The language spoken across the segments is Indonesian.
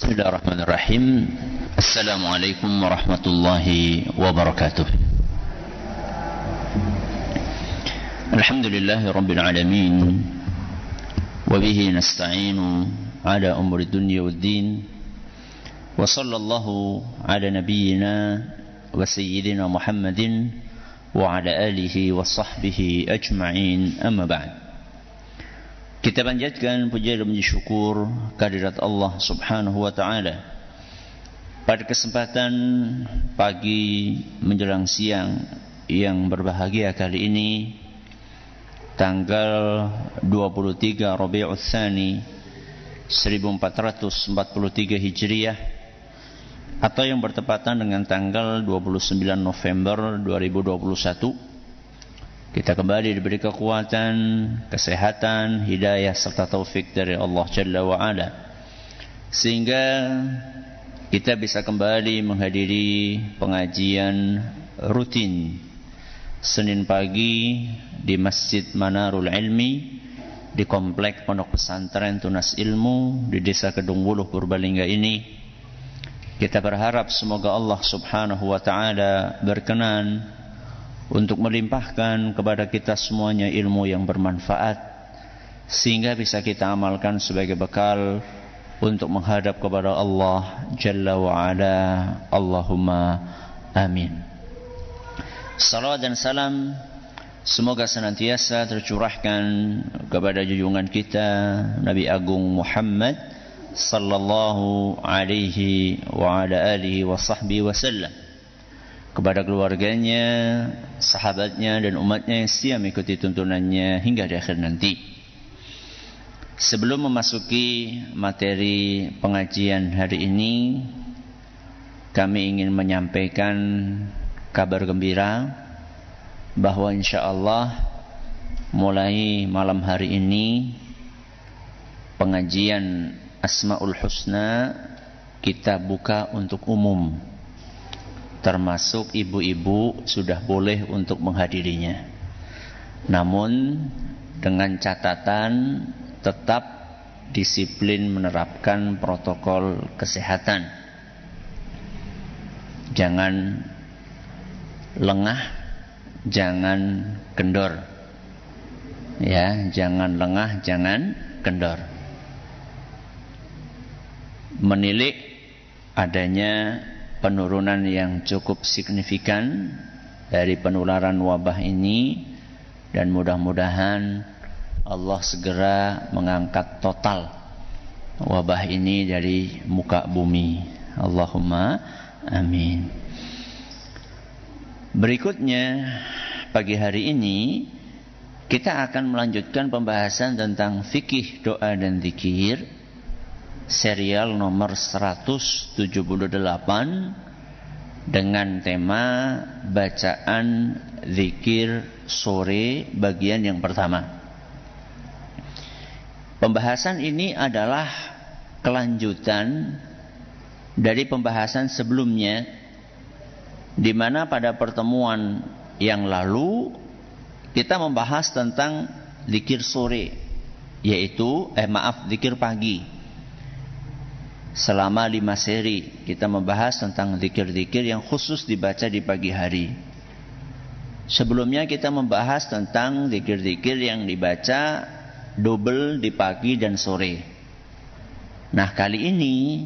Bismillahirrahmanirrahim. Assalamualaikum warahmatullahi wabarakatuh. Alhamdulillahi rabbil alamin. Wabihi nasta'inu ala umuri dunya waddin. Wa sallallahu ala nabiyyina wa sayyidina Muhammadin wa ala alihi wa sahbihi ajma'in, amma ba'd. Kita panjatkan puja dan puji syukur kehadirat Allah Subhanahu wa taala. Pada kesempatan pagi menjelang siang yang berbahagia kali ini, tanggal 23 Rabiul Tsani 1443 Hijriah, atau yang bertepatan dengan tanggal 29 November 2021, kita kembali diberi kekuatan, kesehatan, hidayah serta taufik dari Allah Jalla wa Ala, sehingga kita bisa kembali menghadiri pengajian rutin Senin pagi di Masjid Manarul Ilmi di Komplek Pondok Pesantren Tunas Ilmu di Desa Kedung Wuluh, Purbalingga ini. Kita berharap semoga Allah Subhanahu wa taala berkenan untuk melimpahkan kepada kita semuanya ilmu yang bermanfaat, sehingga bisa kita amalkan sebagai bekal untuk menghadap kepada Allah Jalla wa Ala. Allahumma amin. Salawat dan salam semoga senantiasa tercurahkan kepada junjungan kita Nabi Agung Muhammad sallallahu alaihi wa ala alihi wa sahbihi wasallam, kepada keluarganya, sahabatnya, dan umatnya yang setia mengikuti tuntunannya hingga di akhir nanti. Sebelum memasuki materi pengajian hari ini, kami ingin menyampaikan kabar gembira bahwa insyaAllah mulai malam hari ini pengajian Asmaul Husna kita buka untuk umum, termasuk ibu-ibu sudah boleh untuk menghadirinya. Namun dengan catatan tetap disiplin menerapkan protokol kesehatan. Jangan lengah, jangan kendor. Ya, jangan lengah, jangan kendor. Menilik adanya penurunan yang cukup signifikan dari penularan wabah ini, dan mudah-mudahan Allah segera mengangkat total wabah ini dari muka bumi. Allahumma amin. Berikutnya pagi hari ini kita akan melanjutkan pembahasan tentang fikih doa dan zikir, serial nomor 178 dengan tema bacaan zikir sore bagian yang pertama. Pembahasan ini adalah kelanjutan dari pembahasan sebelumnya, di mana pada pertemuan yang lalu kita membahas tentang zikir sore, yaitu zikir pagi. Selama 5 seri kita membahas tentang zikir-zikir yang khusus dibaca di pagi hari. Sebelumnya kita membahas tentang zikir-zikir yang dibaca double di pagi dan sore. Nah, kali ini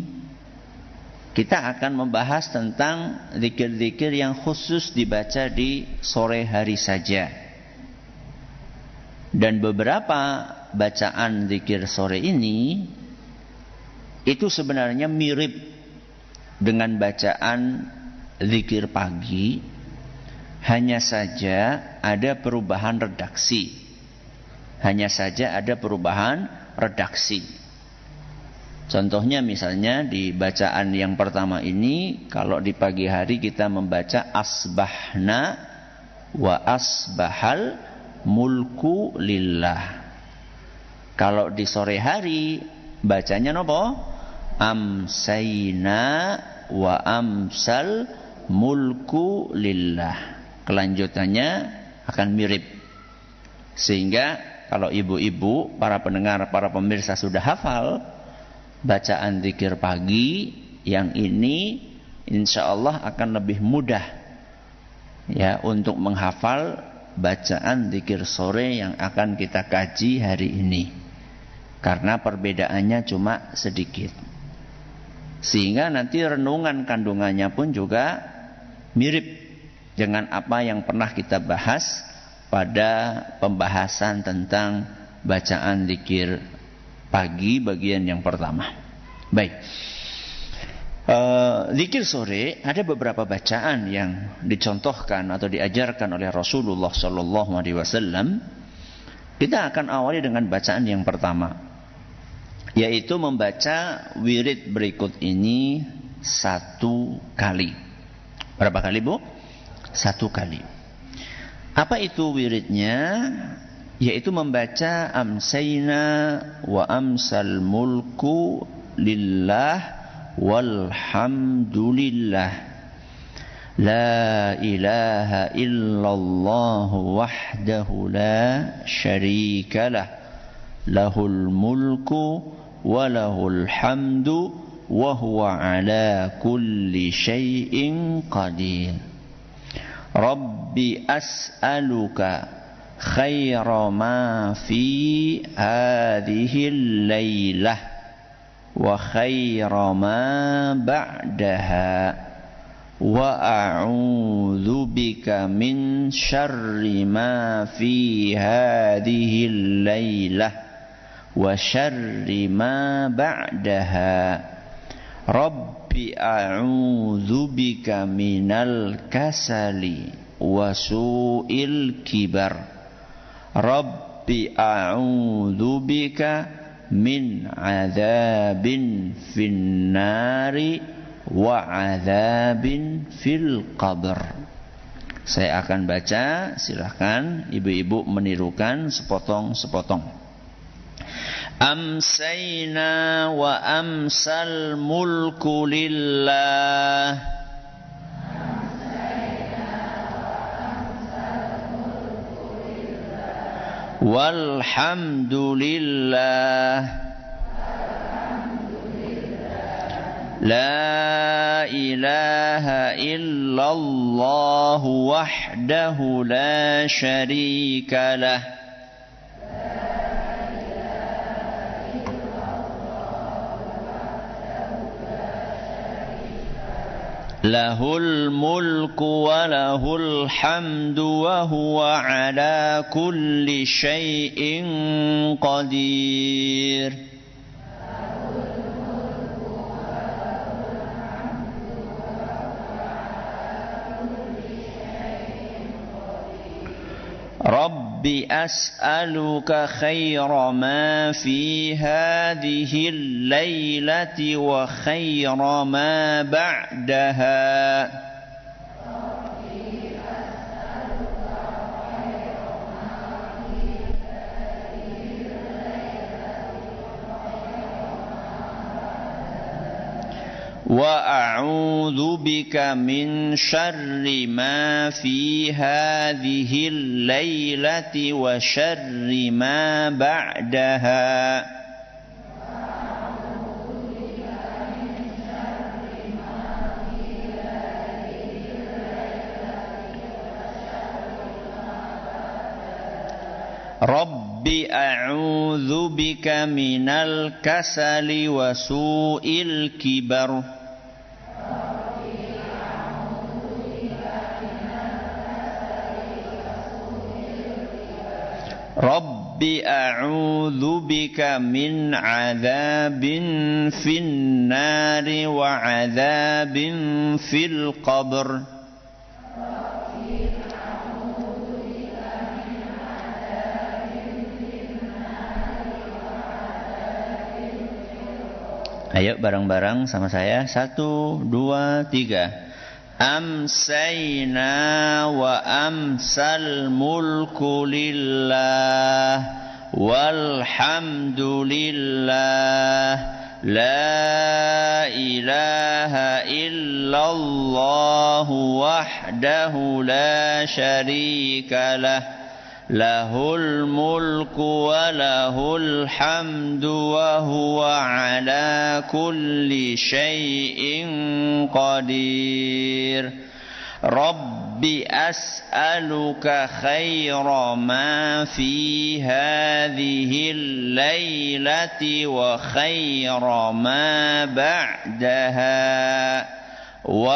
kita akan membahas tentang zikir-zikir yang khusus dibaca di sore hari saja. Dan beberapa bacaan zikir sore ini itu sebenarnya mirip dengan bacaan zikir pagi, hanya saja ada perubahan redaksi. Contohnya misalnya di bacaan yang pertama ini, kalau di pagi hari kita membaca asbahna wa asbahal mulku lillah. Kalau di sore hari bacanya nopo? Amsayna wa amsal mulku lillah. Kelanjutannya akan mirip. Sehingga kalau ibu-ibu, para pendengar, para pemirsa sudah hafal, bacaan zikir pagi yang ini insya Allah akan lebih mudah ya untuk menghafal bacaan zikir sore yang akan kita kaji hari ini, karena perbedaannya cuma sedikit, sehingga nanti renungan kandungannya pun juga mirip dengan apa yang pernah kita bahas pada pembahasan tentang bacaan zikir pagi bagian yang pertama. Baik, zikir sore ada beberapa bacaan yang dicontohkan atau diajarkan oleh Rasulullah SAW. Kita akan awali dengan bacaan yang pertama, yaitu membaca wirid berikut ini 1 kali. Berapa kali, Bu? 1 kali. Apa itu wiridnya? Yaitu membaca amsayna wa amsal mulku lillah walhamdulillah la ilaha illallah wahdahu la syarika lah lahul mulku wa lahul hamdu wa huwa ala kulli syai'in qadir. Rabbi as'aluka khaira ma fi hadhihi al-lailah wa khaira ma ba'daha wa a'udzu bika min syarri ma fi hadhihi al-lailah wa syarri ma ba'daha. Rabbi a'udzu bika minal kasali wa su'il kibar. Rabbi a'udzu bika min adzabin finnari wa adzabin fil qabr. Saya akan baca, silahkan ibu-ibu menirukan sepotong-sepotong. Amsayna wa amsal mulku lillah walhamdulillah la ilaha illallah wahdahu la syarika lah lahul mulku wa lahul hamdu wa huwa ala kulli syai'in qadir. Rabbi as'aluka khaira ma fi hadhihi al-lailati wa khaira ma ba'daha. Wa a'udzu bika min syarri ma fi hadhihi al-lailati wa syarri ma ba'daha. Rabbi a'udzu bika minal kasali wa su'il kibar. Rabbi a'udzu bika min 'adzabin finnari wa 'adzabin fil qabr. Ayo bareng-bareng sama saya. 1, 2, 3. Amsayna wa amsal mulku lillah walhamdulillah la ilaha illallah wahdahu la syarika lah lahul mulku wa lahul hamdu wa huwa ala kulli syai'in qadir. Rabbi as'aluka khaira ma fi hadhil lailati wa khaira ma ba'daha wa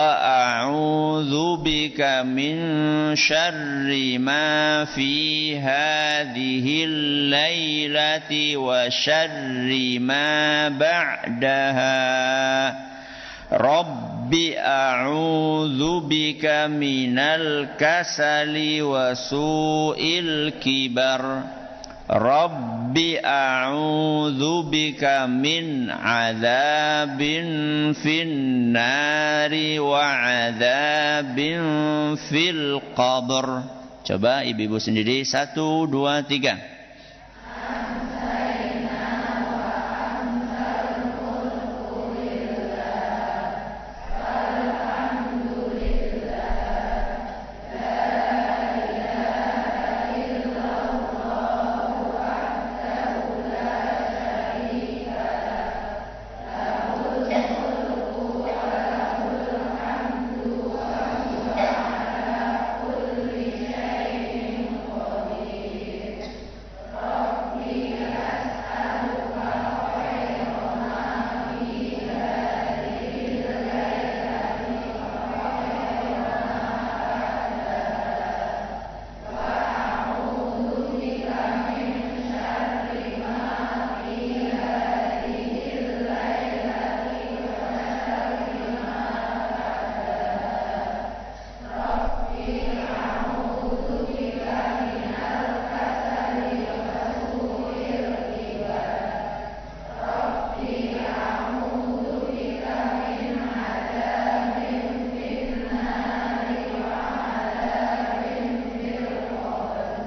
a'udzu bika min syarri ma fi hadhil lailati wa syarri ma ba'daha. Rabbi a'udzu bika minal kasali wa su'il kibar. Rabbi a'udzu bika min adzabin fin nari wa adzabin fil qabr. Coba ibu-ibu sendiri, 1, 2, 3.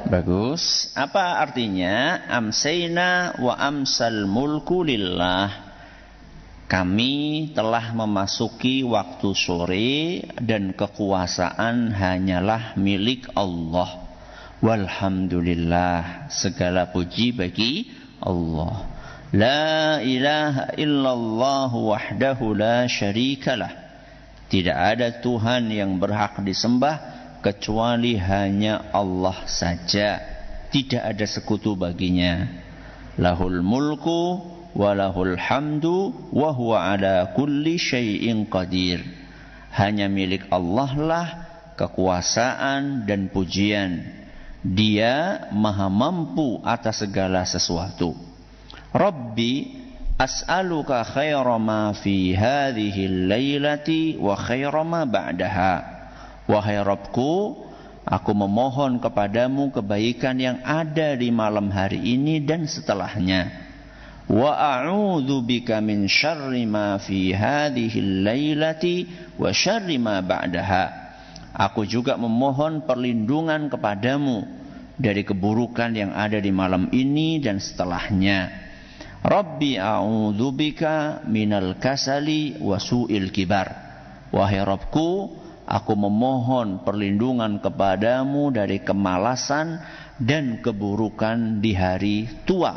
Bagus. Apa artinya? Amsayna wa amsal mulku lillah. Kami telah memasuki waktu sore dan kekuasaan hanyalah milik Allah. Walhamdulillah. Segala puji bagi Allah. La ilaha illallah wahdahu la syarikalah. Tidak ada Tuhan yang berhak disembah kecuali hanya Allah saja, tidak ada sekutu baginya. Lahul mulku wa lahul hamdu wa huwa ala kulli syai'in qadir. Hanya milik Allah lah kekuasaan dan pujian. Dia maha mampu atas segala sesuatu. Rabbi as'aluka khaira ma fi hadhihi lailati wa khaira ma ba'daha. Wahai Rabbku, aku memohon kepadamu kebaikan yang ada di malam hari ini dan setelahnya. Wa a'udzu bika min syarri ma fi hadhil lailati wa syarri ma ba'daha. Aku juga memohon perlindungan kepadamu dari keburukan yang ada di malam ini dan setelahnya. Rabbi a'udzu bika minal kasali wa su'il kibar. Wahai Rabbku, aku memohon perlindungan kepadamu dari kemalasan dan keburukan di hari tua.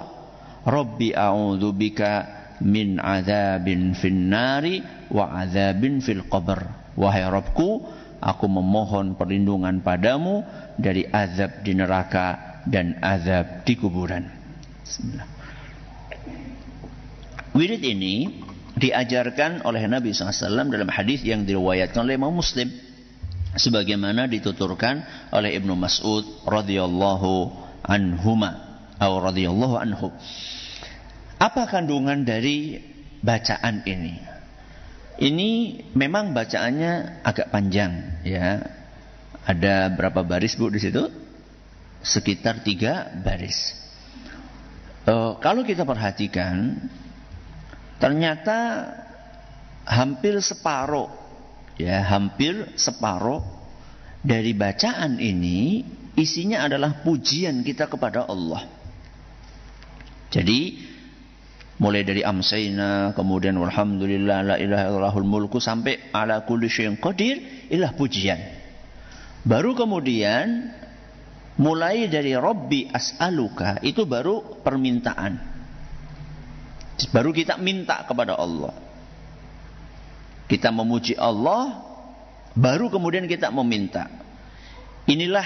Rabbi a'udzubika min adzabin finnari wa adzabin fil qabr. Wahai Rabbku, aku memohon perlindungan padamu dari azab di neraka dan azab di kuburan. Bismillah. Wirid ini diajarkan oleh Nabi SAW dalam hadis yang diriwayatkan oleh Imam Muslim, sebagaimana dituturkan oleh Ibnu Mas'ud radhiyallahu anhuma atau radhiyallahu anhu. Apa kandungan dari bacaan ini? Ini memang bacaannya agak panjang, ya. Ada berapa baris, Bu, di situ? Sekitar 3 baris. Kalau kita perhatikan, ternyata hampir separuh dari bacaan ini isinya adalah pujian kita kepada Allah. Jadi mulai dari amsayna, kemudian walhamdulillah, la ilaha illallahul mulku, sampai ala kulli syai'in qadir, inilah pujian. Baru kemudian Mulai dari Rabbi as'aluka itu baru permintaan. Baru kita minta kepada Allah. Kita memuji Allah, baru kemudian kita meminta. Inilah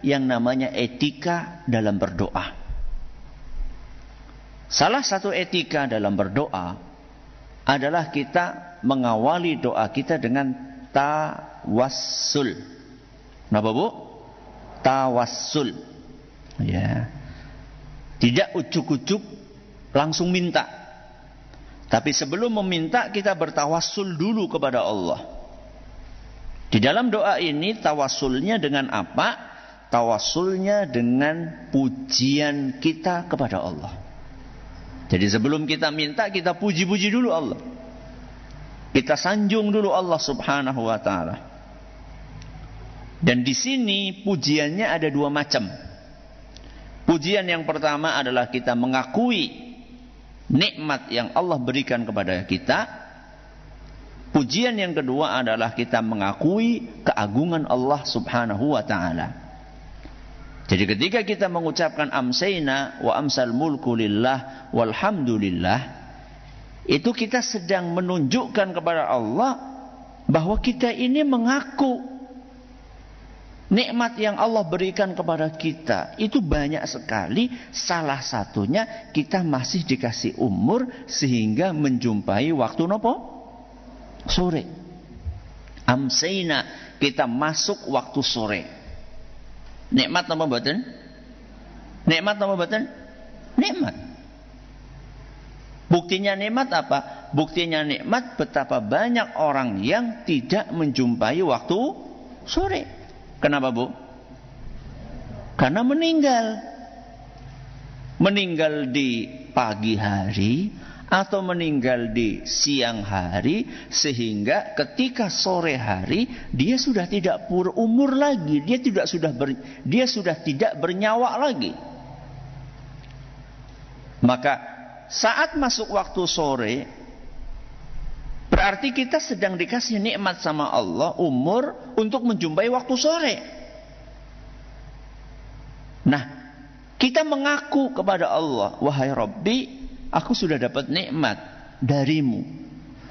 yang namanya etika dalam berdoa. Salah satu etika dalam berdoa adalah kita mengawali doa kita dengan tawassul. Kenapa, Bu? Tawassul. Ya. Tidak ujuk-ujuk langsung minta. Tapi sebelum meminta kita bertawassul dulu kepada Allah. Di dalam doa ini tawassulnya dengan apa? Tawassulnya dengan pujian kita kepada Allah. Jadi sebelum kita minta, kita puji-puji dulu Allah. Kita sanjung dulu Allah Subhanahu wa ta'ala. Dan di sini pujiannya ada dua macam. Pujian yang pertama adalah kita mengakui nikmat yang Allah berikan kepada kita. Pujian yang kedua adalah kita mengakui keagungan Allah Subhanahu wa ta'ala. Jadi ketika kita mengucapkan amsayna wa amsal mulku lillah walhamdulillah, itu kita sedang menunjukkan kepada Allah bahwa kita ini mengaku nikmat yang Allah berikan kepada kita itu banyak sekali. Salah satunya kita masih dikasih umur sehingga menjumpai waktu nopo? Sore. Amsayna, kita masuk waktu sore. Nikmat apa mboten? Nikmat apa mboten? Nikmat. Buktinya nikmat apa? Buktinya nikmat betapa banyak orang yang tidak menjumpai waktu sore. Kenapa, Bu? Karena meninggal. Meninggal di pagi hari atau meninggal di siang hari, sehingga ketika sore hari dia sudah tidak berumur lagi, dia sudah tidak bernyawa lagi. Maka saat masuk waktu sore, berarti kita sedang dikasih nikmat sama Allah umur untuk menjumpai waktu sore. Nah, kita mengaku kepada Allah, wahai Rabbi, aku sudah dapat nikmat darimu.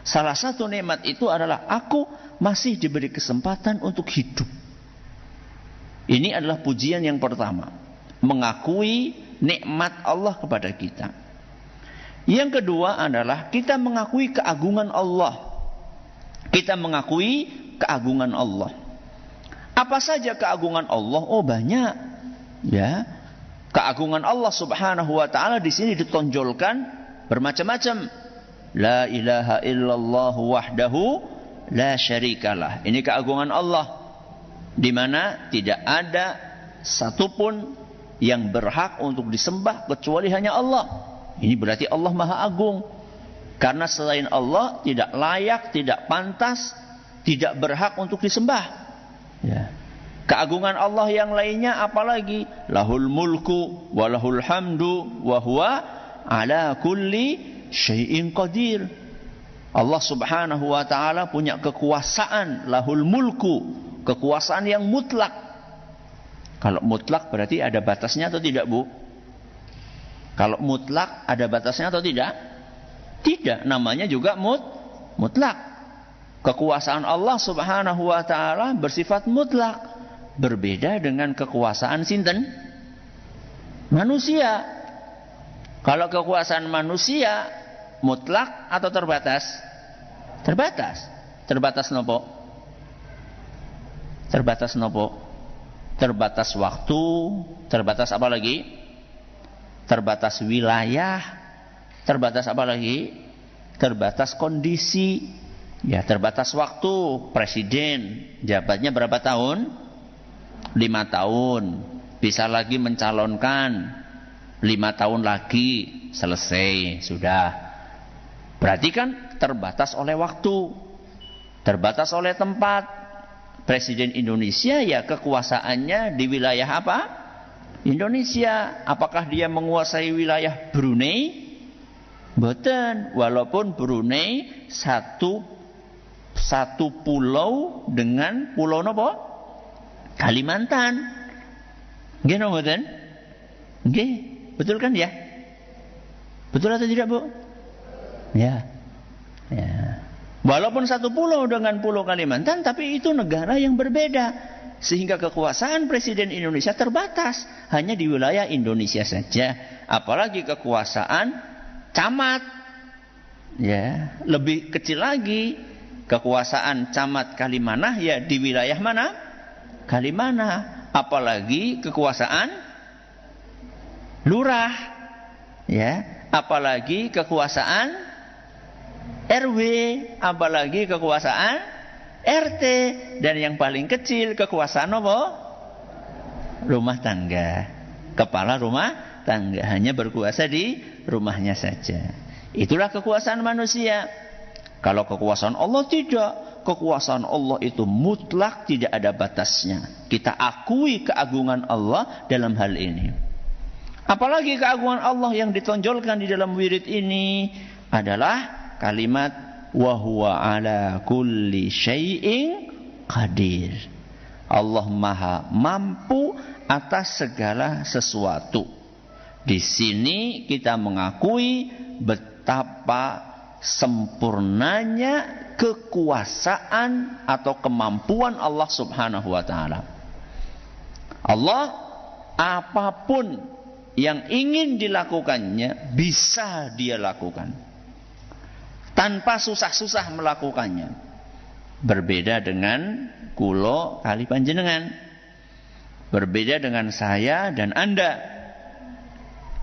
Salah satu nikmat itu adalah aku masih diberi kesempatan untuk hidup. Ini adalah pujian yang pertama. Mengakui nikmat Allah kepada kita. Yang kedua adalah kita mengakui keagungan Allah. Kita mengakui keagungan Allah. Apa saja keagungan Allah? Oh, banyak. Ya. Keagungan Allah Subhanahu wa ta'ala di sini ditonjolkan bermacam-macam. La ilaha illallah wahdahu la syarikalah. Ini keagungan Allah, di mana tidak ada satupun yang berhak untuk disembah kecuali hanya Allah. Ini berarti Allah Maha Agung. Karena selain Allah tidak layak, tidak pantas, tidak berhak untuk disembah. Ya. Keagungan Allah yang lainnya apalagi? Lahul mulku wa lahul hamdu wa huwa ala kulli syai'in qadir. Allah Subhanahu wa ta'ala punya kekuasaan, lahul mulku, kekuasaan yang mutlak. Kalau mutlak berarti ada batasnya atau tidak, Bu? Kalau mutlak ada batasnya atau tidak? Tidak, namanya juga mutlak. Kekuasaan Allah Subhanahu wa ta'ala bersifat mutlak. Berbeda dengan kekuasaan sinten? Manusia. Kalau kekuasaan manusia mutlak atau terbatas? Terbatas. Terbatas nopo? Terbatas nopo? Terbatas waktu. Terbatas apa lagi? Terbatas wilayah. Terbatas apa lagi? Terbatas kondisi. Ya, terbatas waktu. Presiden jabatnya berapa tahun? 5 tahun. Bisa lagi mencalonkan 5 tahun lagi, selesai, sudah. Berarti kan terbatas oleh waktu, terbatas oleh tempat. Presiden Indonesia ya kekuasaannya di wilayah apa? Indonesia. Apakah dia menguasai wilayah Brunei? Mboten. Walaupun Brunei satu pulau dengan pulau nopo? Kalimantan. Nggih napa mboten? Nggih, betul kan ya? Betul atau tidak, Bu? Ya. Ya. Walaupun satu pulau dengan Pulau Kalimantan, tapi itu negara yang berbeda. Sehingga kekuasaan Presiden Indonesia terbatas. Hanya di wilayah Indonesia saja. Apalagi kekuasaan camat. Ya, lebih kecil lagi. Kekuasaan camat Kalimanah ya di wilayah mana? Kalimanah. Apalagi kekuasaan lurah. Ya, apalagi kekuasaan RW, apalagi kekuasaan RT, dan yang paling kecil kekuasaan apa? Rumah tangga. Kepala rumah tangga hanya berkuasa di rumahnya saja. Itulah kekuasaan manusia. Kalau kekuasaan Allah tidak. Kekuasaan Allah itu mutlak, tidak ada batasnya. Kita akui keagungan Allah dalam hal ini. Apalagi keagungan Allah yang ditonjolkan di dalam wirid ini adalah kalimat wa huwa ala kulli syai'in qadir. Allah Maha mampu atas segala sesuatu. Di sini kita mengakui betapa sempurnanya kekuasaan atau kemampuan Allah Subhanahu wa taala. Allah apapun yang ingin dilakukannya bisa Dia lakukan. Tanpa susah-susah melakukannya. Berbeda dengan kulo kali panjenengan. Berbeda dengan saya dan Anda.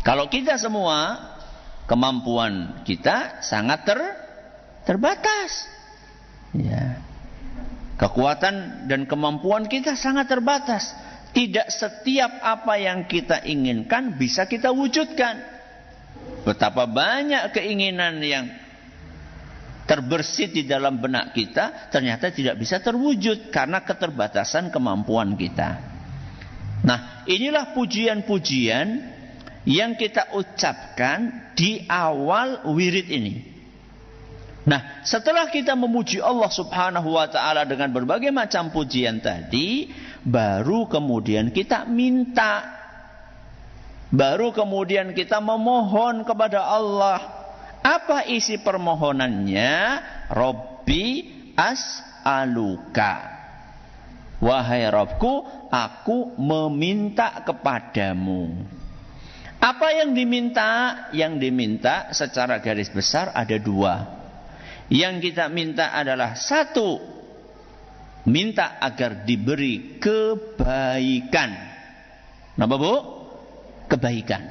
Kalau kita semua, kemampuan kita sangat terbatas. Ya. Kekuatan dan kemampuan kita sangat terbatas. Tidak setiap apa yang kita inginkan bisa kita wujudkan. Betapa banyak keinginan yang terbersit di dalam benak kita ternyata tidak bisa terwujud karena keterbatasan kemampuan kita. Nah, inilah pujian-pujian yang kita ucapkan di awal wirid ini. Nah, setelah kita memuji Allah Subhanahu wa taala dengan berbagai macam pujian tadi, baru kemudian kita minta. Baru kemudian kita memohon kepada Allah. Apa isi permohonannya? Rabbi as'aluka. Wahai Rabbku, aku meminta kepadamu. Apa yang diminta? Yang diminta secara garis besar ada dua. Yang kita minta adalah satu, minta agar diberi kebaikan. Napa Bu? Kebaikan.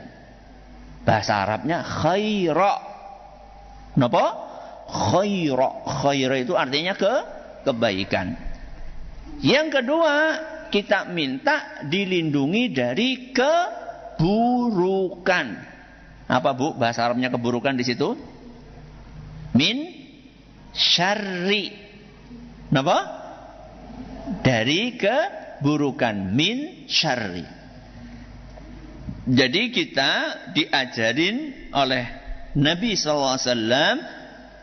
Bahasa Arabnya khaira. Napa? Khaira. Khaira itu artinya kebaikan. Yang kedua, kita minta dilindungi dari keburukan. Apa Bu bahasa Arabnya keburukan di situ? Min syarri. Napa? Dari keburukan. Min syarri. Jadi kita diajarin oleh Nabi SAW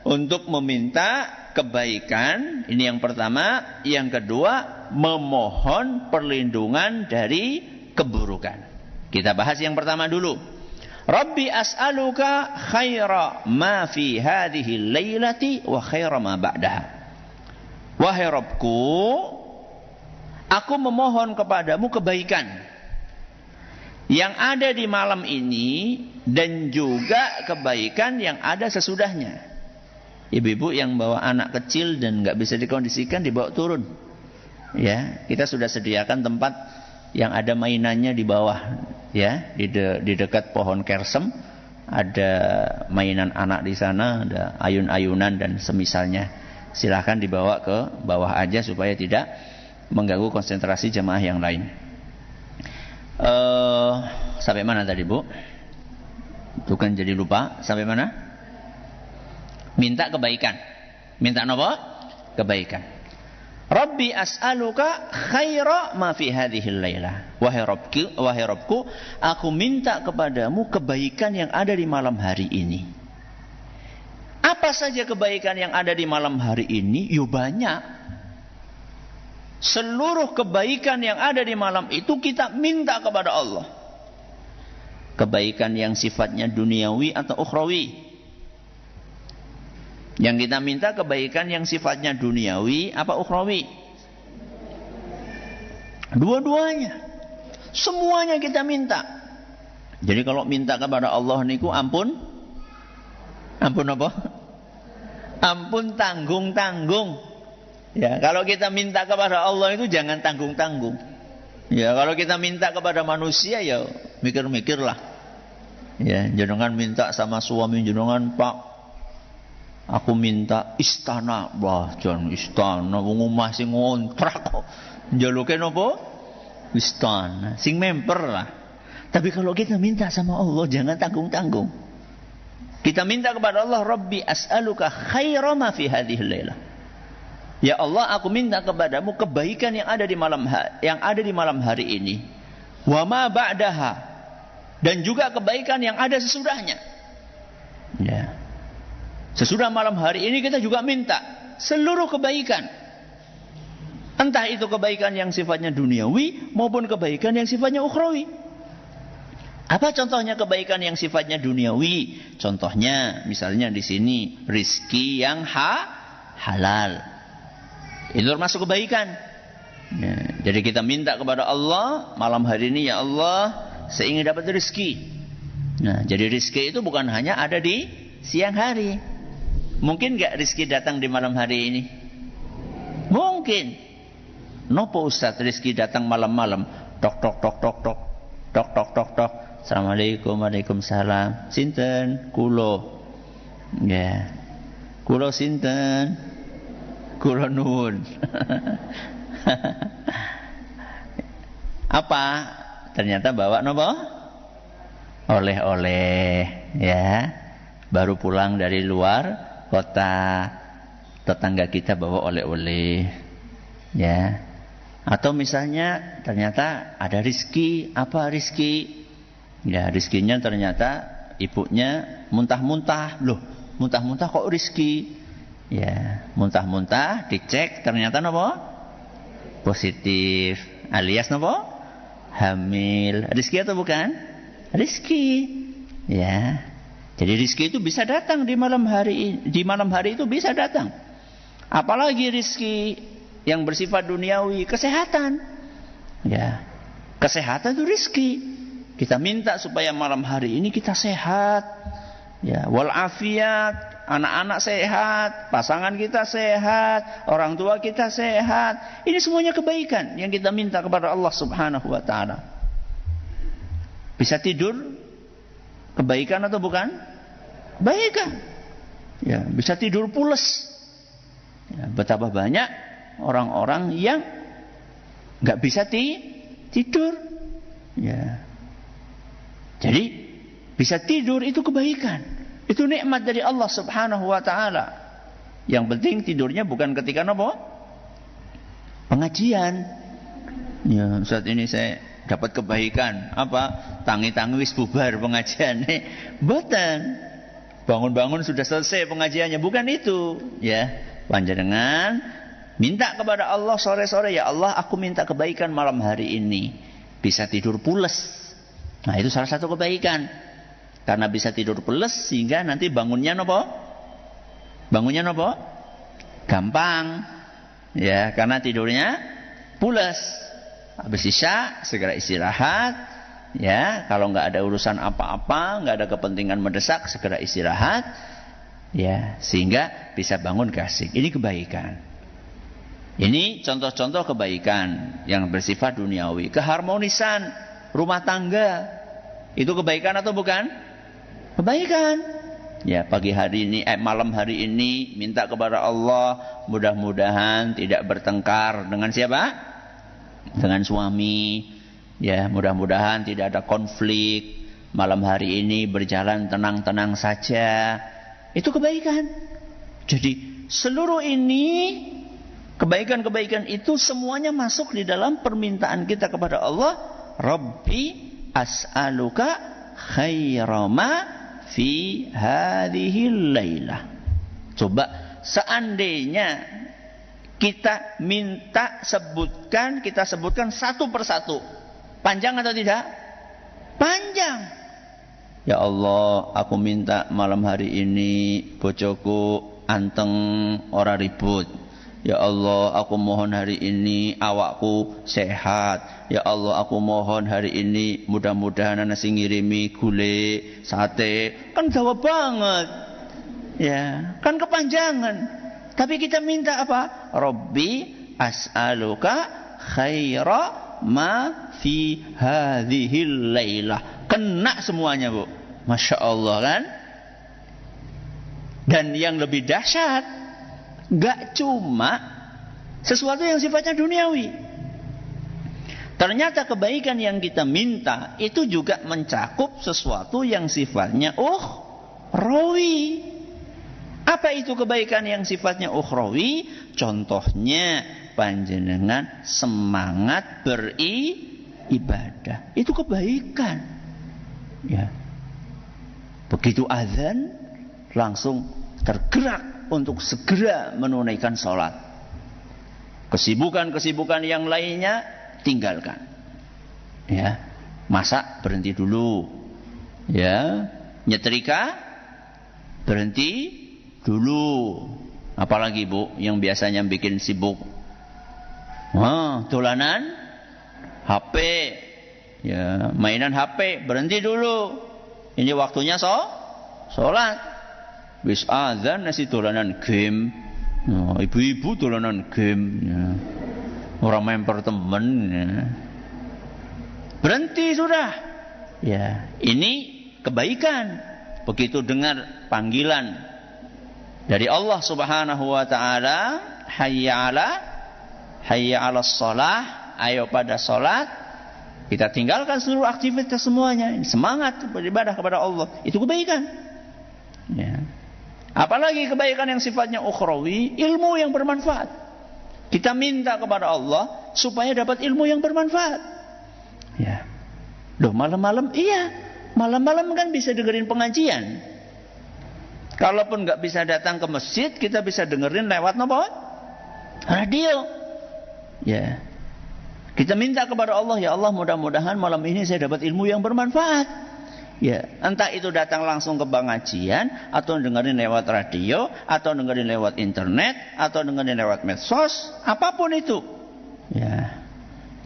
untuk meminta kebaikan. Ini yang pertama. Yang kedua, memohon perlindungan dari keburukan. Kita bahas yang pertama dulu. Rabbi as'aluka khaira ma fi hadhihi lailati wa khaira ma ba'daha. Wahai Rabbku, aku memohon kepadamu kebaikan yang ada di malam ini dan juga kebaikan yang ada sesudahnya. Ibu-ibu yang bawa anak kecil dan nggak bisa dikondisikan dibawa turun. Ya, kita sudah sediakan tempat yang ada mainannya di bawah, ya, di dekat pohon kersem ada mainan anak di sana, ada ayun-ayunan dan semisalnya. Silahkan dibawa ke bawah aja supaya tidak mengganggu konsentrasi jemaah yang lain. Sampai mana tadi Bu? Itu kan jadi lupa. Sampai mana? Minta kebaikan. Minta apa? Kebaikan. Rabbi as'aluka khaira ma fi hadhihi lailah. Wahai Rabbku, aku minta kepadamu kebaikan yang ada di malam hari ini. Apa saja kebaikan yang ada di malam hari ini? Yo banyak. Seluruh kebaikan yang ada di malam itu kita minta kepada Allah. Kebaikan yang sifatnya duniawi atau ukhrawi. Yang kita minta kebaikan yang sifatnya duniawi apa ukhrawi? Dua-duanya. Semuanya kita minta. Jadi kalau minta kepada Allah niku ampun apa? Ampun tanggung-tanggung. Ya, kalau kita minta kepada Allah itu jangan tanggung-tanggung. Ya, kalau kita minta kepada manusia ya mikir-mikirlah. Ya, jenengan minta sama suami jenengan, Pak, aku minta istana. Wah, jangan istana, wong omah sing ngontrak kok. Njaluke napa? Istana, sing memper lah. Tapi kalau kita minta sama Allah jangan tanggung-tanggung. Kita minta kepada Allah, Rabbi as'aluka khaira ma fi hadhihi lailah. Ya Allah, aku minta kepadamu kebaikan yang ada di malam hari ini. Wa ma ba'daha, dan juga kebaikan yang ada sesudahnya. Ya. Sesudah malam hari ini kita juga minta seluruh kebaikan. Entah itu kebaikan yang sifatnya duniawi maupun kebaikan yang sifatnya ukhrawi. Apa contohnya kebaikan yang sifatnya duniawi? Contohnya misalnya di sini rizki yang halal. Itu termasuk kebaikan. Ya, jadi kita minta kepada Allah malam hari ini, ya Allah, saya ingin dapat rezeki. Nah, jadi rezeki itu bukan hanya ada di siang hari. Mungkin nggak rezeki datang di malam hari ini? Mungkin. Nopo Ustaz rezeki datang malam-malam? Tok tok tok tok tok tok tok tok tok. Assalamualaikum, waalaikumsalam. Sinten? Kulo. Ya. Kulo sinten? Kulo nuwun. Apa? Ternyata bawa nopo? Oleh-oleh, ya. Baru pulang dari luar kota. Tetangga kita bawa oleh-oleh. Ya. Atau misalnya ternyata ada rizki. Apa rizki? Ya, rizkinya ternyata ibunya muntah-muntah. Loh, muntah-muntah kok rizki? Ya, muntah-muntah dicek ternyata nopo? Positif, alias nopo? Hamil. Rizki atau bukan? Rizki. Ya. Jadi rizki itu bisa datang di malam hari itu bisa datang. Apalagi rizki yang bersifat duniawi, kesehatan. Ya. Kesehatan itu rizki. Kita minta supaya malam hari ini kita sehat. Ya, wal afiat. Anak-anak sehat, pasangan kita sehat, orang tua kita sehat. Ini semuanya kebaikan yang kita minta kepada Allah Subhanahu wa taala. Bisa tidur? Kebaikan atau bukan? Kebaikan. Ya, bisa tidur pules. Ya, betapa banyak orang-orang yang enggak bisa tidur. Ya. Jadi bisa tidur itu kebaikan. Itu nikmat dari Allah Subhanahu wa taala. Yang penting tidurnya bukan ketika nopo? Pengajian. Ya, saat ini saya dapat kebaikan. Apa? Tangi-tangi wis bubar pengajian. Mboten. Bangun-bangun sudah selesai pengajiannya, bukan itu. Ya, panjenengan minta kepada Allah sore-sore, ya Allah, aku minta kebaikan malam hari ini. Bisa tidur pules. Nah, itu salah satu kebaikan. Karena bisa tidur pules sehingga nanti bangunnya nopo? Bangunnya nopo? Gampang. Ya, karena tidurnya pules. Habis isya segera istirahat. Ya, kalau nggak ada urusan apa-apa, nggak ada kepentingan mendesak, segera istirahat. Ya, sehingga bisa bangun kasih. Ini kebaikan. Ini contoh-contoh kebaikan yang bersifat duniawi. Keharmonisan rumah tangga. Itu kebaikan atau bukan? Kebaikan. Ya, pagi hari ini, malam hari ini minta kepada Allah mudah-mudahan tidak bertengkar dengan siapa? Dengan suami. Ya, mudah-mudahan tidak ada konflik. Malam hari ini berjalan tenang-tenang saja. Itu kebaikan. Jadi seluruh ini kebaikan-kebaikan itu semuanya masuk di dalam permintaan kita kepada Allah. Rabbi as'aluka khairama fi hadhil lailah. Coba seandainya kita minta sebutkan, kita sebutkan satu persatu. Panjang atau tidak? Panjang. Ya Allah, aku minta malam hari ini bojoku anteng ora ribut. Ya Allah, aku mohon hari ini awakku sehat. Ya Allah, aku mohon hari ini mudah-mudahan ana sing ngirimi gule, sate. Kan jawab banget. Ya, kan kepanjangan. Tapi kita minta apa? Rabbi as'aluka khaira ma fi hadhil lailah. Kena semuanya, Bu. Masya Allah kan? Dan yang lebih dahsyat, gak cuma sesuatu yang sifatnya duniawi. Ternyata kebaikan yang kita minta itu juga mencakup sesuatu yang sifatnya ukhrawi. Apa itu kebaikan yang sifatnya ukhrawi? Contohnya panjenengan semangat beribadah. Itu kebaikan. Ya. Begitu azan langsung tergerak untuk segera menunaikan sholat. Kesibukan-kesibukan yang lainnya tinggalkan. Ya. Masak berhenti dulu. Ya. Nyetrika berhenti dulu. Apalagi Bu yang biasanya bikin sibuk? Dolanan HP. Ya, mainan HP berhenti dulu. Ini waktunya sholat. Wis azan nasi dolanan game. Ibu-ibu dolanan game. Ya. Orang memper temen. Ya. Berhenti sudah. Ya, ini kebaikan. Begitu dengar panggilan dari Allah Subhanahu wa taala, hayya 'alas shalah, ayo pada salat. Kita tinggalkan seluruh aktivitas semuanya, semangat beribadah kepada Allah. Itu kebaikan. Ya. Apalagi kebaikan yang sifatnya ukhrawi, ilmu yang bermanfaat. Kita minta kepada Allah supaya dapat ilmu yang bermanfaat. Ya. Loh, malam-malam iya, malam-malam kan bisa dengerin pengajian. Kalaupun nggak bisa datang ke masjid, kita bisa dengerin lewat apa? Radio. Ya. Kita minta kepada Allah, ya Allah mudah-mudahan malam ini saya dapat ilmu yang bermanfaat. Ya, entah itu datang langsung ke pengajian, atau dengerin lewat radio, atau dengerin lewat internet, atau dengerin lewat medsos, apapun itu. Ya.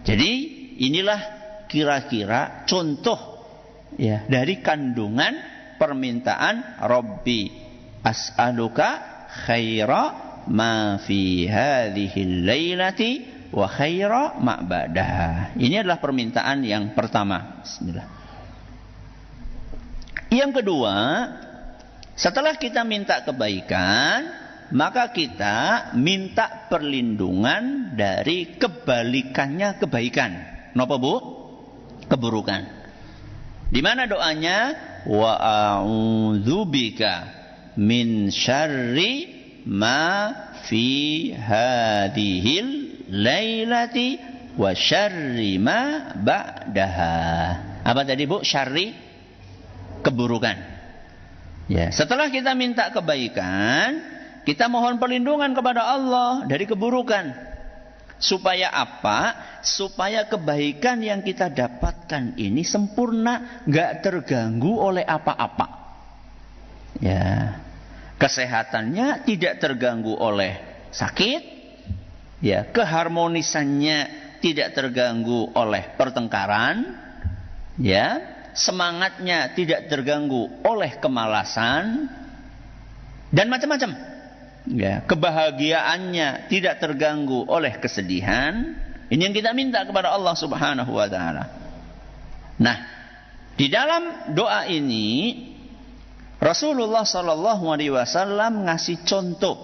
Jadi inilah kira-kira contoh ya dari kandungan permintaan Rabbi as'aluka khaira ma fi hadhil lailati wa khaira ma ba'daha. Ini adalah permintaan yang pertama. Bismillah. Yang kedua, setelah kita minta kebaikan, maka kita minta perlindungan dari kebalikannya kebaikan. Napa Bu? Keburukan. Di mana doanya? Wa a'udzubika min syarri ma fi hadhil lailati wa syarri ma ba'daha. Apa tadi Bu? Syarri, keburukan. Ya, setelah kita minta kebaikan, kita mohon perlindungan kepada Allah dari keburukan. Supaya apa? Supaya kebaikan yang kita dapatkan ini sempurna, gak terganggu oleh apa-apa. Ya, kesehatannya tidak terganggu oleh sakit. Ya, keharmonisannya tidak terganggu oleh pertengkaran. Ya, semangatnya tidak terganggu oleh kemalasan dan macam-macam. Ya, kebahagiaannya tidak terganggu oleh kesedihan. Ini yang kita minta kepada Allah Subhanahu wa taala. Nah, di dalam doa ini Rasulullah sallallahu alaihi wasallam ngasih contoh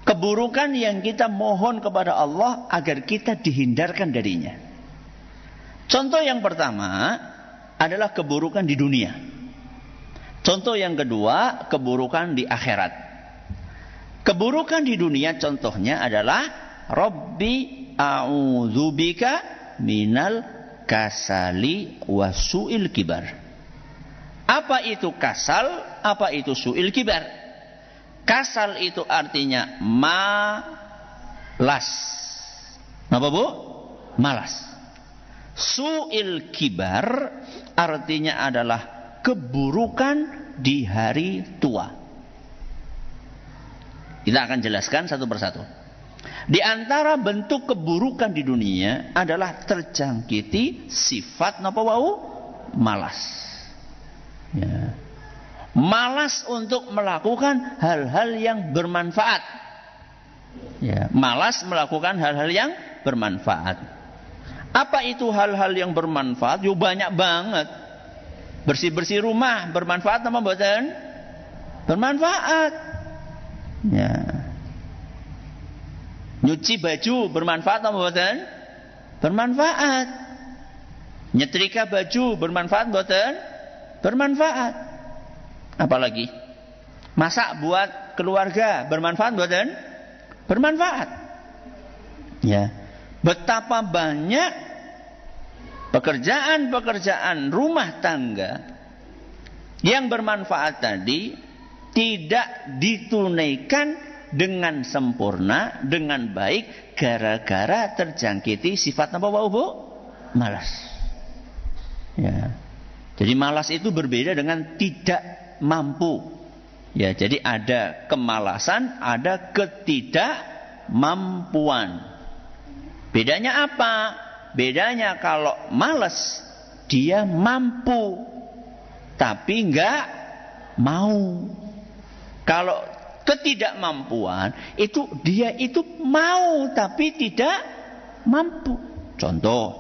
keburukan yang kita mohon kepada Allah agar kita dihindarkan darinya. Contoh yang pertama adalah keburukan di dunia. Contoh yang kedua, keburukan di akhirat. Keburukan di dunia contohnya adalah Rabbi a'udzubika minal kasali wa su'il kibar. Apa itu kasal? Apa itu su'il kibar? Kasal itu artinya malas. Apa Bu? Malas. Su'il kibar artinya adalah keburukan di hari tua. Kita akan jelaskan satu persatu. Di antara bentuk keburukan di dunia adalah terjangkiti sifat napa wau? Malas. Ya. Malas untuk melakukan hal-hal yang bermanfaat. Ya, malas melakukan hal-hal yang bermanfaat. Apa itu hal-hal yang bermanfaat? Yo banyak banget. Bersih-bersih rumah bermanfaat apa mboten? Bermanfaat. Ya. Nyuci baju bermanfaat apa mboten? Bermanfaat. Nyetrika baju bermanfaat mboten? Bermanfaat. Apalagi masak buat keluarga bermanfaat mboten? Bermanfaat. Ya. Betapa banyak pekerjaan-pekerjaan rumah tangga yang bermanfaat tadi tidak ditunaikan dengan sempurna, dengan baik, gara-gara terjangkiti sifat apa Bu? Malas. Ya. Jadi malas itu berbeda dengan tidak mampu. Ya, jadi ada kemalasan, ada ketidakmampuan. Bedanya apa? Bedanya kalau malas dia mampu tapi enggak mau. Kalau ketidakmampuan itu dia itu mau tapi tidak mampu. Contoh,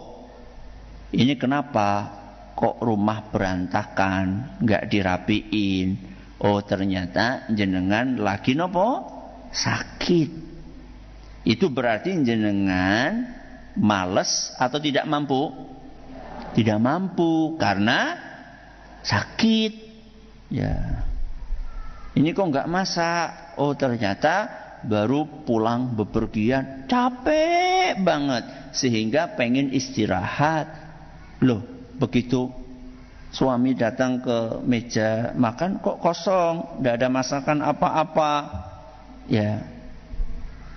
ini kenapa kok rumah berantakan, enggak dirapiin? Oh, ternyata jenengan lagi nopo? Sakit. Itu berarti jenengan malas atau tidak mampu? Tidak mampu karena sakit. Ya. Ini kok enggak masak? Oh, ternyata baru pulang bepergian, capek banget sehingga pengen istirahat. Loh, begitu suami datang ke meja makan kok kosong, tidak ada masakan apa-apa. Ya,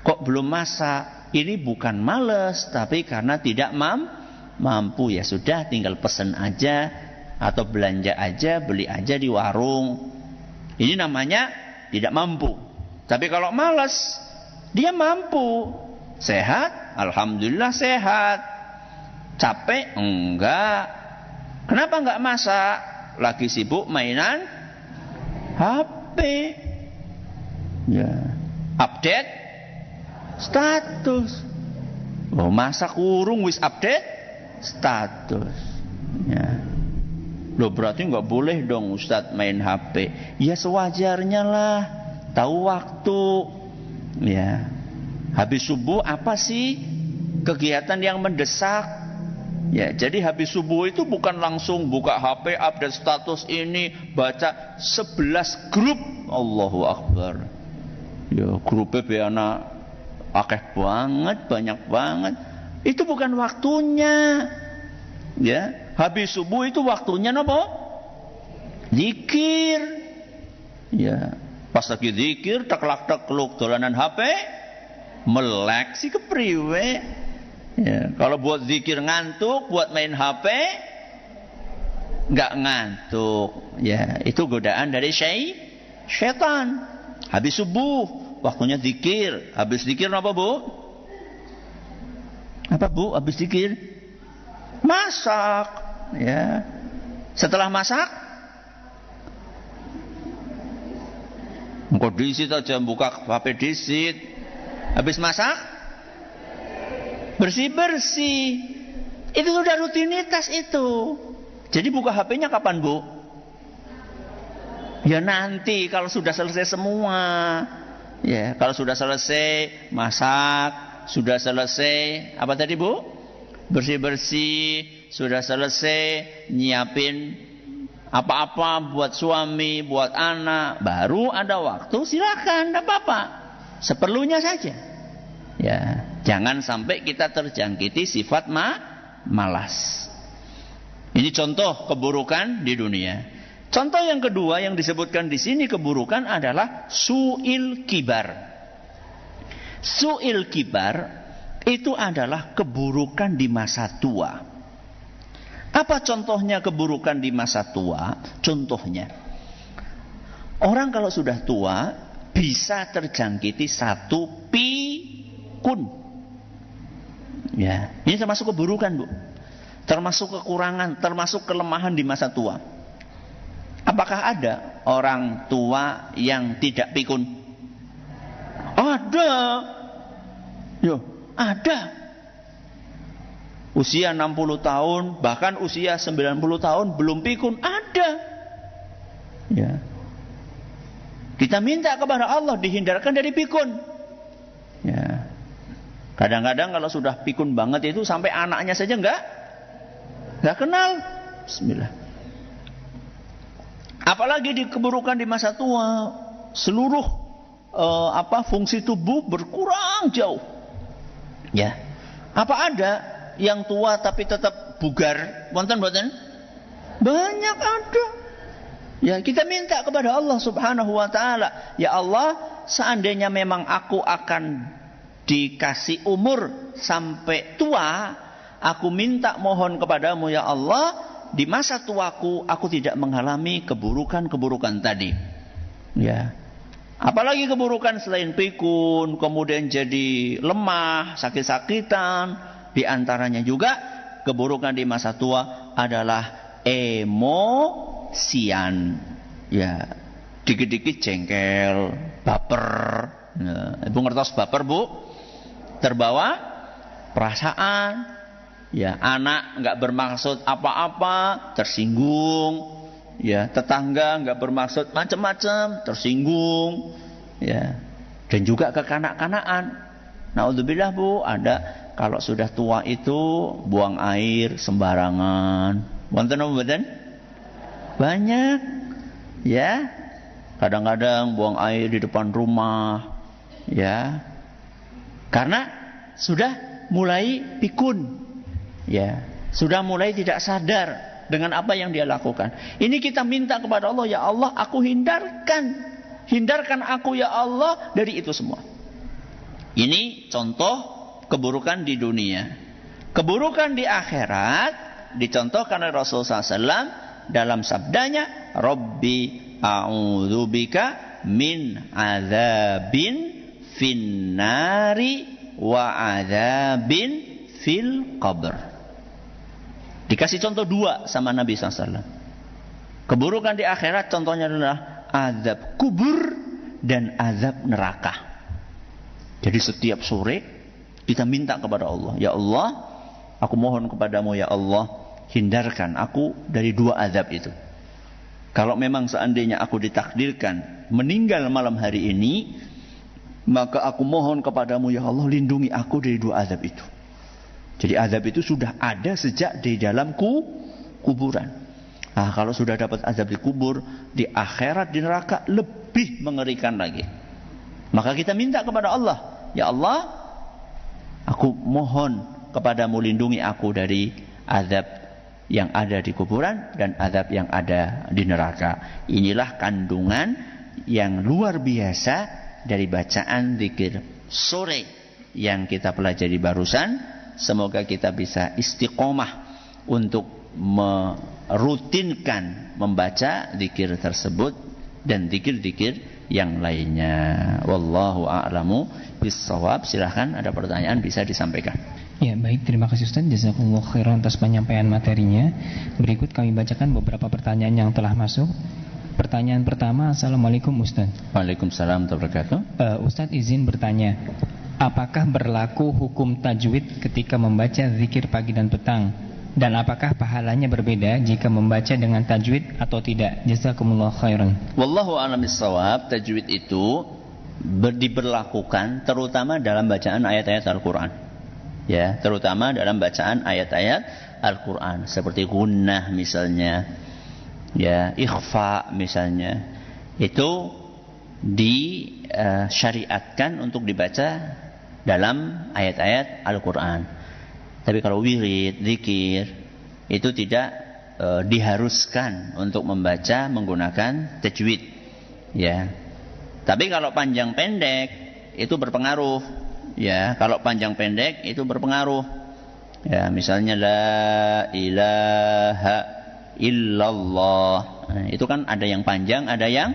kok belum masak? Ini bukan males, tapi karena tidak mampu. Ya sudah, tinggal pesen aja atau belanja aja, beli aja di warung. Ini namanya tidak mampu. Tapi kalau malas, dia mampu. Sehat, alhamdulillah sehat. Capek, enggak. Kenapa enggak masak? Lagi sibuk mainan HP. Ya. Update status. Oh, masak urung wis update status. Ya. Loh, berarti enggak boleh dong Ustadz main HP. Ya sewajarnya lah. Tahu waktu. Ya. Habis subuh apa sih kegiatan yang mendesak? Ya, jadi habis subuh itu bukan langsung buka HP, update status ini, baca 11 grup. Allahu Akbar. Ya, grupnya beana akeh banget, banyak banget. Itu bukan waktunya. Ya, habis subuh itu waktunya apa? Zikir. Ya, pas lagi zikir, teklak-tekluk dolanan HP, melek si kepriwe. Ya, kalau buat zikir ngantuk, buat main HP nggak ngantuk. Ya, itu godaan dari syaitan. Habis subuh, waktunya zikir. Habis zikir apa Bu? Apa Bu? Habis zikir masak. Ya. Setelah masak, engkau disit aja, buka HP disit. Habis masak, bersih-bersih. Itu sudah rutinitas itu. Jadi buka HP-nya kapan Bu? Ya nanti kalau sudah selesai semua. Ya, kalau sudah selesai masak, sudah selesai apa tadi Bu? Bersih-bersih, sudah selesai nyiapin apa-apa buat suami, buat anak, baru ada waktu silakan, tidak apa-apa. Seperlunya saja. Ya, jangan sampai kita terjangkiti sifat malas. Ini contoh keburukan di dunia. Contoh yang kedua yang disebutkan di sini keburukan adalah su'il kibar. Su'il kibar itu adalah keburukan di masa tua. Apa contohnya keburukan di masa tua? Contohnya, orang kalau sudah tua bisa terjangkiti 1 pikun. Ya, ini termasuk keburukan, Bu. Termasuk kekurangan, termasuk kelemahan di masa tua. Apakah ada orang tua yang tidak pikun? Ada. Yo, ada. Usia 60 tahun, bahkan usia 90 tahun belum pikun, ada. Ya. Kita minta kepada Allah dihindarkan dari pikun. Ya. Kadang-kadang kalau sudah pikun banget itu sampai anaknya saja enggak kenal. Bismillah. Apalagi di keburukan di masa tua, seluruh fungsi tubuh berkurang jauh. Ya. Apa ada yang tua tapi tetap bugar? Wonten mboten? Banyak ada. Ya, kita minta kepada Allah Subhanahu wa taala, ya Allah, seandainya memang aku akan dikasih umur sampai tua, aku minta mohon kepadamu ya Allah, di masa tuaku aku tidak mengalami keburukan-keburukan tadi. Ya. Apalagi keburukan selain pikun, kemudian jadi lemah, sakit-sakitan, di antaranya juga keburukan di masa tua adalah emosian. Ya, dikit-dikit jengkel, baper. Nah, Ibu ngertos baper, Bu? Terbawa perasaan. Ya, anak nggak bermaksud apa-apa, tersinggung. Ya, tetangga nggak bermaksud macam-macam, tersinggung. Ya, dan juga kekanak-kanakan. Naudzubillah, Bu, ada kalau sudah tua itu buang air sembarangan. Wonten mboten? Banyak. Ya. Kadang-kadang buang air di depan rumah. Ya. Karena sudah mulai pikun. Ya, sudah mulai tidak sadar dengan apa yang dia lakukan. Ini kita minta kepada Allah, ya Allah, aku hindarkan aku ya Allah dari itu semua. Ini contoh keburukan di dunia. Keburukan di akhirat dicontohkan oleh Rasulullah SAW dalam sabdanya, Rabbi a'udzubika min azabin finnari wa azabin fil qabr. Dikasih contoh 2 sama Nabi SAW. Keburukan di akhirat contohnya adalah azab kubur dan azab neraka. Jadi setiap sore kita minta kepada Allah, ya Allah, aku mohon kepadamu ya Allah, hindarkan aku dari 2 azab itu. Kalau memang seandainya aku ditakdirkan meninggal malam hari ini, maka aku mohon kepadamu ya Allah, lindungi aku dari 2 azab itu. Jadi azab itu sudah ada sejak di dalam kuburan. Nah, kalau sudah dapat azab di kubur, di akhirat, di neraka lebih mengerikan lagi. Maka kita minta kepada Allah, ya Allah, aku mohon kepadamu lindungi aku dari azab yang ada di kuburan dan azab yang ada di neraka. Inilah kandungan yang luar biasa dari bacaan zikir sore yang kita pelajari barusan. Semoga kita bisa istiqomah untuk merutinkan membaca zikir tersebut dan zikir-zikir yang lainnya. Wallahu a'lamu bissawab. Silahkan, ada pertanyaan bisa disampaikan. Ya, baik, terima kasih Ustaz. Jazakumullah khairan atas penyampaian materinya. Berikut kami bacakan beberapa pertanyaan yang telah masuk. Pertanyaan pertama, Assalamualaikum Ustaz. Waalaikumsalam warahmatullahi wabarakatuh. Ustaz izin bertanya, apakah berlaku hukum tajwid ketika membaca zikir pagi dan petang? Dan apakah pahalanya berbeda jika membaca dengan tajwid atau tidak? Jazakumullah khairan. Wallahu a'lam bishawab. Tajwid itu diberlakukan terutama dalam bacaan ayat-ayat Al-Quran. Ya, terutama dalam bacaan ayat-ayat Al-Quran. Seperti gunnah misalnya, ya, ikhfa misalnya. Itu disyariatkan untuk dibaca dalam ayat-ayat Al-Quran. Tapi kalau wirid, zikir, itu tidak diharuskan untuk membaca menggunakan tajwid. Ya. Tapi kalau panjang pendek itu berpengaruh. Ya, kalau panjang pendek itu berpengaruh. Ya, misalnya la ilaha illallah. Nah, itu kan ada yang panjang, ada yang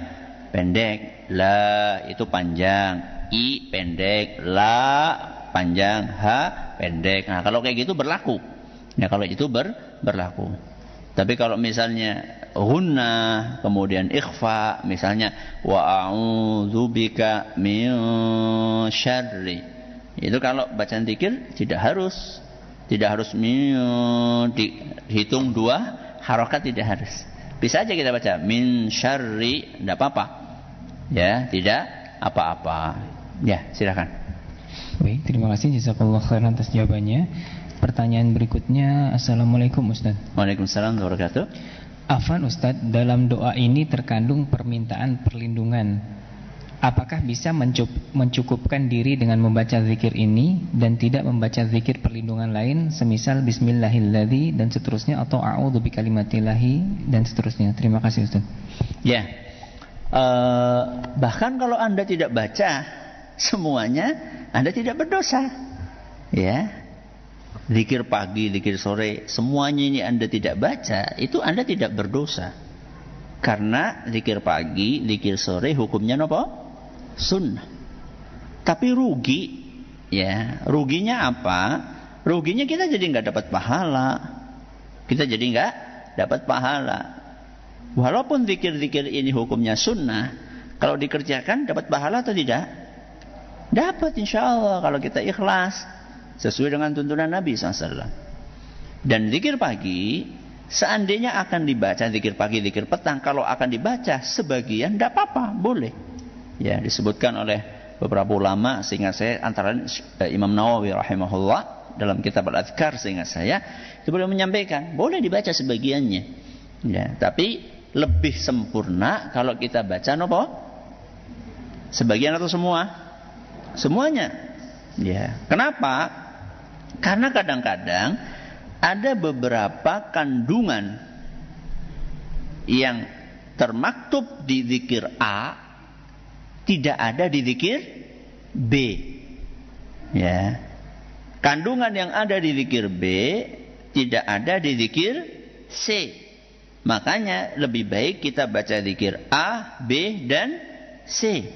pendek. La itu panjang, i pendek, la panjang, ha pendek. Nah, kalau kayak gitu berlaku. Ya, kalau itu berlaku. Tapi kalau misalnya gunnah kemudian ikhfa, misalnya wa a'udzubika min syarri. Itu kalau bacaan zikir tidak harus dihitung 2 harokat, tidak harus. Bisa aja kita baca min syarri, tidak apa-apa. Ya, tidak apa-apa. Ya, silakan. Baik, terima kasih jazakallahu khairan atas jawabannya. Pertanyaan berikutnya, Assalamualaikum Ustaz. Waalaikumsalam warahmatullahi wabarakatuh. Afan Ustaz, dalam doa ini terkandung permintaan perlindungan. Apakah bisa mencukupkan diri dengan membaca zikir ini dan tidak membaca zikir perlindungan lain, semisal Bismillahilladzi dan seterusnya, atau A'udzu bikalimatillahi dan seterusnya? Terima kasih Ustaz. Ya, bahkan kalau Anda tidak baca semuanya, Anda tidak berdosa. Ya, zikir pagi, zikir sore, semuanya ini Anda tidak baca, itu Anda tidak berdosa. Karena zikir pagi, zikir sore hukumnya apa? Sunnah. Tapi rugi, ya, ruginya apa? Ruginya kita jadi nggak dapat pahala. Kita jadi nggak dapat pahala. Walaupun zikir-zikir ini hukumnya sunnah, kalau dikerjakan dapat pahala atau tidak? Dapat, insya Allah, kalau kita ikhlas sesuai dengan tuntunan Nabi SAW. Dan zikir pagi, seandainya akan dibaca zikir pagi, zikir petang, kalau akan dibaca sebagian, tidak apa-apa, boleh. Ya, disebutkan oleh beberapa ulama, sehingga saya antara Imam Nawawi rahimahullah dalam kitab Al-Adhkar, sehingga saya itu boleh menyampaikan, boleh dibaca sebagiannya. Ya, tapi lebih sempurna kalau kita baca nopo? Sebagian atau semua? Semuanya. Ya, kenapa? Karena kadang-kadang ada beberapa kandungan yang termaktub di zikir A tidak ada di zikir B. Ya. Kandungan yang ada di zikir B tidak ada di zikir C. Makanya lebih baik kita baca zikir A, B dan C.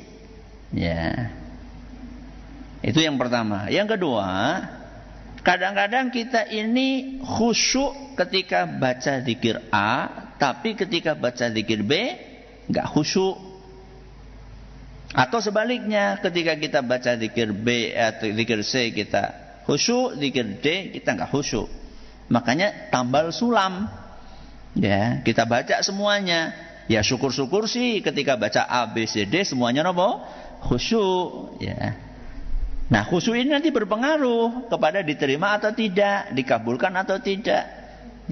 Ya. Itu yang pertama. Yang kedua, kadang-kadang kita ini khusyuk ketika baca zikir A, tapi ketika baca zikir B enggak khusyuk. Atau sebaliknya, ketika kita baca zikir B atau zikir C kita khusyuk, zikir D kita enggak khusyuk. Makanya tambal sulam. Ya, kita baca semuanya. Ya, syukur-syukur sih ketika baca A, B, C, D semuanya nopo? Khusyuk, ya. Nah, khusyuk ini nanti berpengaruh kepada diterima atau tidak, dikabulkan atau tidak.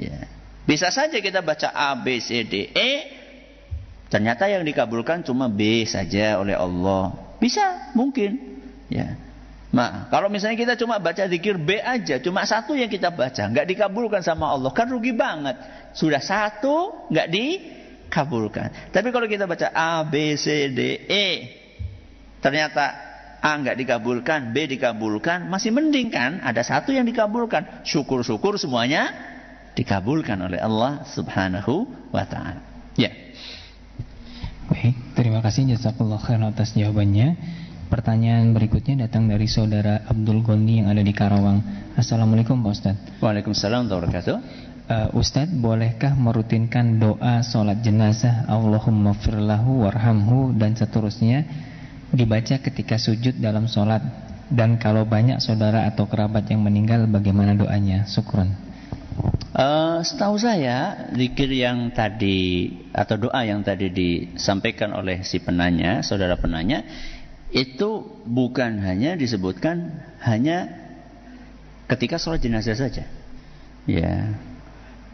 Ya. Bisa saja kita baca A, B, C, D, E, ternyata yang dikabulkan cuma B saja oleh Allah. Bisa, mungkin. Ya. Nah, kalau misalnya kita cuma baca zikir B aja, cuma satu yang kita baca, nggak dikabulkan sama Allah, kan rugi banget. Sudah satu nggak dikabulkan. Tapi kalau kita baca A, B, C, D, E, ternyata A nggak dikabulkan, B dikabulkan, masih mending kan? Ada satu yang dikabulkan. Syukur-syukur semuanya dikabulkan oleh Allah Subhanahu wa Ta'ala. Ya. Baik, terima kasih jazakallahu khairan atas jawabannya. Pertanyaan berikutnya datang dari saudara Abdul Goni yang ada di Karawang. Assalamualaikum Pak Ustaz. Waalaikumsalam warahmatullahi wabarakatuh. Ustaz, bolehkah merutinkan doa sholat jenazah Allahumma firlahu warhamhu dan seterusnya dibaca ketika sujud dalam sholat? Dan kalau banyak saudara atau kerabat yang meninggal, bagaimana doanya? Syukron. Setahu saya zikir yang tadi atau doa yang tadi disampaikan oleh si penanya, saudara penanya, itu bukan hanya disebutkan hanya ketika sholat jenazah saja. Ya,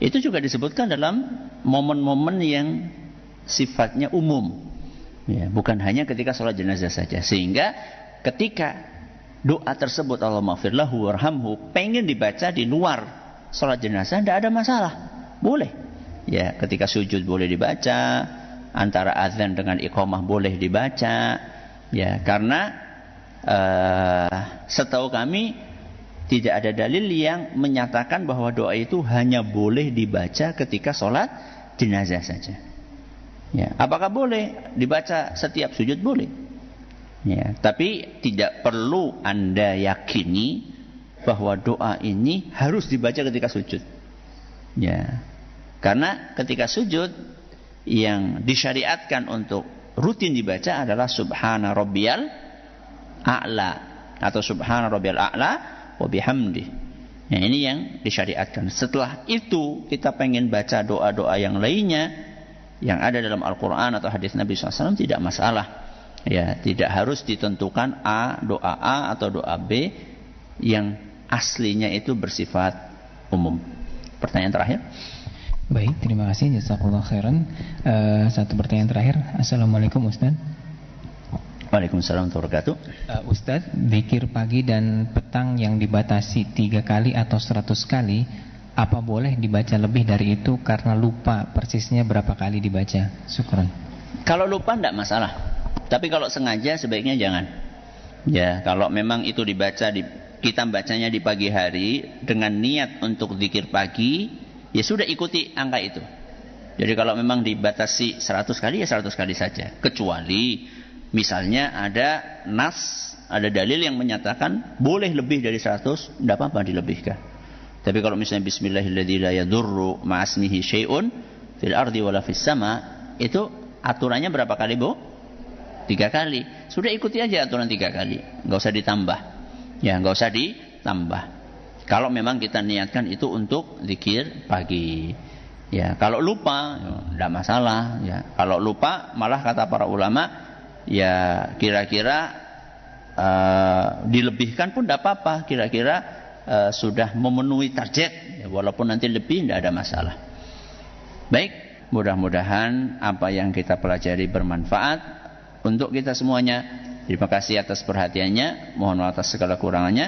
itu juga disebutkan dalam momen-momen yang sifatnya umum. Ya, bukan hanya ketika sholat jenazah saja. Sehingga ketika doa tersebut Allahumma firlahu warhamhu pengen dibaca di luar sholat jenazah, tidak ada masalah, boleh. Ya, ketika sujud boleh dibaca, antara azan dengan iqamah boleh dibaca. Ya, karena setahu kami tidak ada dalil yang menyatakan bahwa doa itu hanya boleh dibaca ketika sholat jenazah saja. Ya, apakah boleh dibaca setiap sujud? Boleh. Ya, tapi tidak perlu Anda yakini bahwa doa ini harus dibaca ketika sujud. Ya, karena ketika sujud yang disyariatkan untuk rutin dibaca adalah Subhana Rabbiyal A'la atau Subhana Rabbiyal A'la wa bihamdih. Nah, ini yang disyariatkan. Setelah itu kita pengen baca doa-doa yang lainnya yang ada dalam Al-Quran atau hadis Nabi SAW, tidak masalah. Ya, tidak harus ditentukan doa A atau doa B yang aslinya itu bersifat umum. Pertanyaan terakhir. Baik, terima kasih, jazakallah khairan. Satu pertanyaan terakhir. Assalamualaikum Ustaz. Waalaikumsalam warahmatullahi wabarakatuh. Ustaz, zikir pagi dan petang yang dibatasi 3 kali atau 100 kali, apa boleh dibaca lebih dari itu karena lupa persisnya berapa kali dibaca? Syukran. Kalau lupa tidak masalah, tapi kalau sengaja sebaiknya jangan. Ya, kalau memang itu kita bacanya di pagi hari dengan niat untuk zikir pagi, ya sudah ikuti angka itu. Jadi kalau memang dibatasi 100 kali, ya 100 kali saja. Kecuali misalnya ada ada dalil yang menyatakan boleh lebih dari 100, tidak apa-apa dilebihkan. Tapi kalau misalnya bismillahirrahmanirrahim la yadurru ma'asmihi syai'un fil ardi wala fis sama, itu aturannya berapa kali, Bu? 3 kali. Sudah ikuti aja aturan 3 kali. Enggak usah ditambah. Ya, enggak usah ditambah. Kalau memang kita niatkan itu untuk zikir pagi. Ya, kalau lupa enggak masalah, ya. Kalau lupa malah kata para ulama, ya kira-kira dilebihkan pun tidak apa-apa. Kira-kira sudah memenuhi target, ya, walaupun nanti lebih tidak ada masalah. Baik, mudah-mudahan apa yang kita pelajari bermanfaat untuk kita semuanya. Terima kasih atas perhatiannya. Mohon maaf atas segala kurangannya.